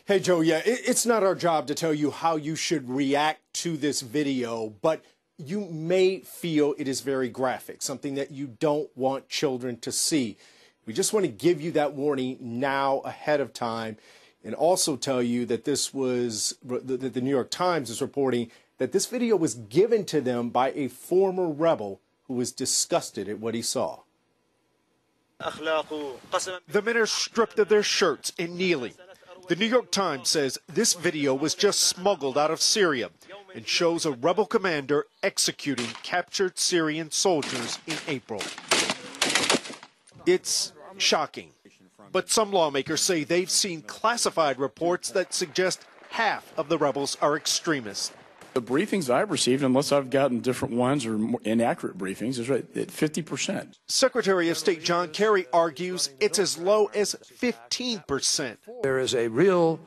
Hey, Joe, yeah, it's not our job to tell you how you should react to this video, but you may feel it is very graphic, something that you don't want children to see. We just want to give you that warning now ahead of time and also tell you that the New York Times is reporting that this video was given to them by a former rebel who was disgusted at what he saw. The men are stripped of their shirts and kneeling. The New York Times says this video was just smuggled out of Syria and shows a rebel commander executing captured Syrian soldiers in April. It's shocking, but some lawmakers say they've seen classified reports that suggest half of the rebels are extremists. The briefings I've received, unless I've gotten different ones or more inaccurate briefings, is right at 50%. Secretary of State John Kerry argues it's as low as 15%. There is a real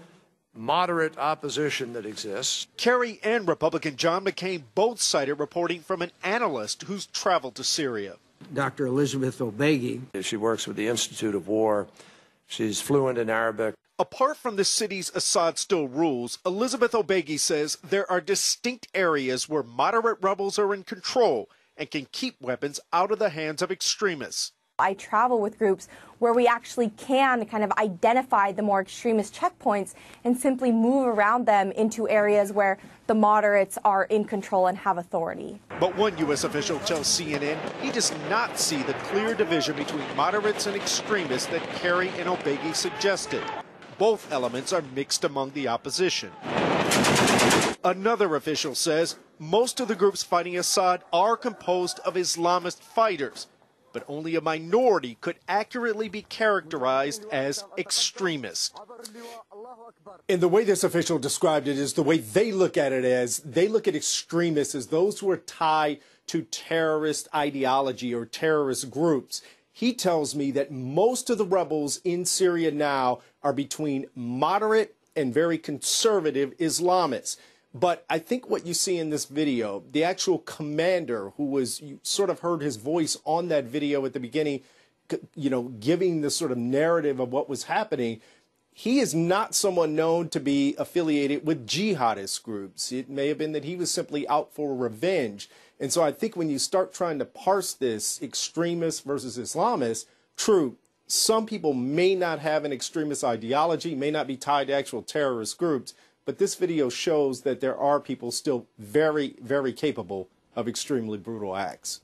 moderate opposition that exists. Kerry and Republican John McCain both cited reporting from an analyst who's traveled to Syria. Dr. Elizabeth Obegi. She works with the Institute of War. She's fluent in Arabic. Apart from the cities Assad still rules, Elizabeth Obegi says there are distinct areas where moderate rebels are in control and can keep weapons out of the hands of extremists. I travel with groups where we actually can kind of identify the more extremist checkpoints and simply move around them into areas where the moderates are in control and have authority. But one U.S. official tells CNN he does not see the clear division between moderates and extremists that Kerry and Obegi suggested. Both elements are mixed among the opposition. Another official says most of the groups fighting Assad are composed of Islamist fighters, but only a minority could accurately be characterized as extremist. And the way this official described it is the way they look at it as they look at extremists as those who are tied to terrorist ideology or terrorist groups. He tells me that most of the rebels in Syria now are between moderate and very conservative Islamists. But I think what you see in this video, the actual commander who was, you sort of heard his voice on that video at the beginning, you know, giving the sort of narrative of what was happening. He is not someone known to be affiliated with jihadist groups. It may have been that he was simply out for revenge. And so I think when you start trying to parse this extremist versus Islamist, true, some people may not have an extremist ideology, may not be tied to actual terrorist groups, but this video shows that there are people still very, very capable of extremely brutal acts.